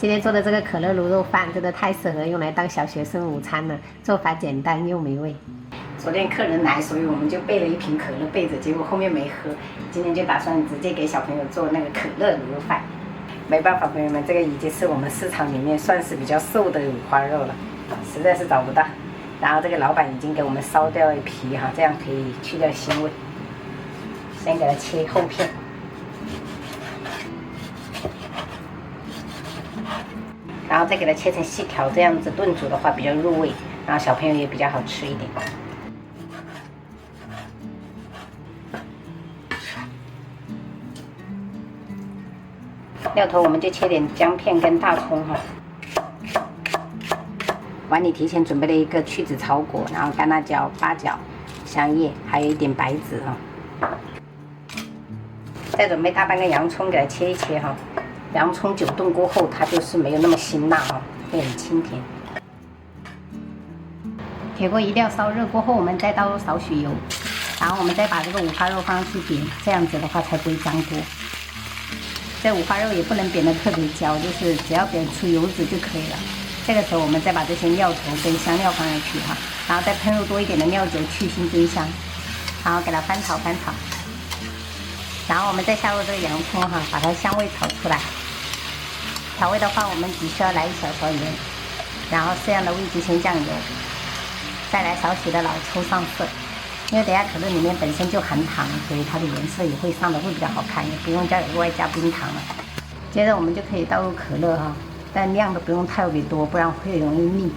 今天做的这个可乐卤肉饭真的太适合用来当小学生午餐了，做法简单又美味。昨天客人来，所以我们就备了一瓶可乐备着，结果后面没喝。今天就打算直接给小朋友做那个可乐卤肉饭。没办法，朋友们，这个已经是我们市场里面算是比较瘦的五花肉了，实在是找不到。然后这个老板已经给我们烧掉了皮哈，这样可以去掉腥味。先给它切厚片。 然后再给它切成细条，这样子炖煮的话比较入味，然后小朋友也比较好吃一点。料头我们就切点姜片跟大葱哈。碗里提前准备了一个去籽草果，然后干辣椒、八角、香叶，还有一点白芷哈。再准备大半个洋葱，给它切一切哈。 洋葱久炖过后，它就是没有那么辛辣哦，会很清甜。铁锅一定要烧热过后，我们再倒入少许油，然后我们再把这个五花肉放上去煸，这样子的话才不会粘锅。这五花肉也不能煸得特别焦，就是只要煸出油脂就可以了。这个时候我们再把这些料头跟香料放上去哈，然后再喷入多一点的料酒去腥增香，然后给它翻炒翻炒。然后我们再下入这个洋葱哈，把它香味炒出来。 调味的话，我们只需要来1小勺盐，然后适量的味极鲜酱油，再来少许的老抽上色。因为等下可乐里面本身就含糖，所以它的颜色也会上的会比较好看，也不用再额外加冰糖了。接着我们就可以倒入可乐哈，但量的不用特别多，不然会容易腻。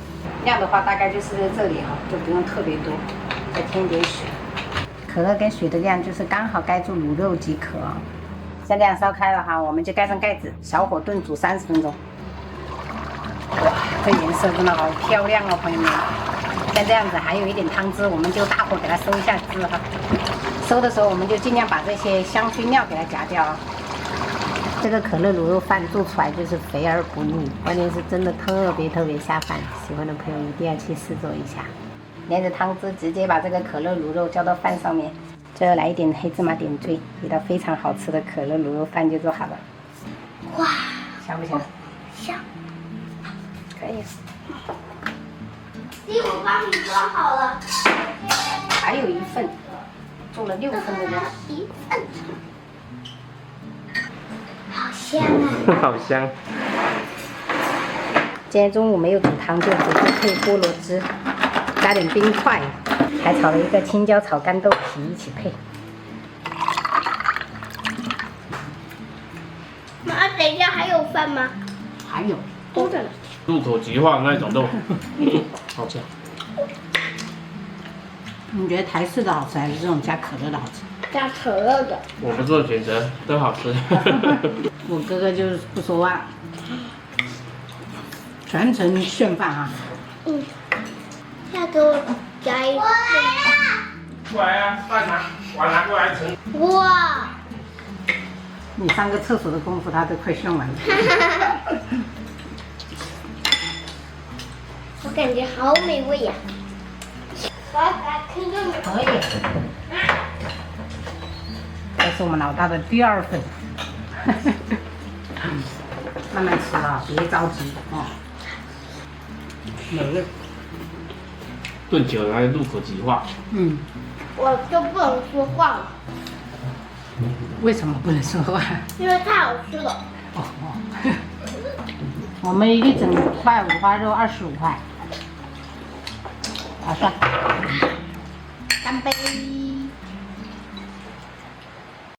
量的话大概就是在这里哈，就不用特别多，再添一点水。可乐跟水的量就是刚好盖住卤肉即可啊。 像这样烧开了哈，我们就盖上盖子，小火炖煮30分钟。哇，这颜色真的好漂亮哦，朋友们！像这样子还有一点汤汁，我们就大火给它收一下汁哈。收的时候我们就尽量把这些香薰料给它夹掉啊。这个可乐卤肉饭做出来就是肥而不腻，关键是真的特别下饭，喜欢的朋友一定要去试做一下。连着汤汁直接把这个可乐卤肉浇到饭上面。 最后来一点黑芝麻点缀，一道非常好吃的可乐卤肉饭就做好了。哇，香不香？香。可以。弟，我帮你做好了。还有一份，做了6份的呢。1份。好香啊！好香。今天中午没有煮汤，就直接配菠萝汁，加点冰块。 还炒了一个青椒炒干豆皮一起配。妈，等一下还有饭吗？还有多着呢。入口即化那种肉，好吃。你觉得台式的好吃，还是这种加可乐的好吃？加可乐的。我不做选择，都好吃。我哥哥就是不说话，全程炫饭啊。嗯。再给我加一份。过来啊，饭拿，碗拿过来盛。哇！你上个厕所的功夫，他都快炫完了。我感觉好美味呀！我要来吃这个。可以。这是我们老大的第2份。慢慢吃啊，别着急哦。美味。炖久了还入口即化。嗯。我就不能说话了。为什么不能说话？因为太好吃了。哦。我们一整块五花肉25块，划算。干杯！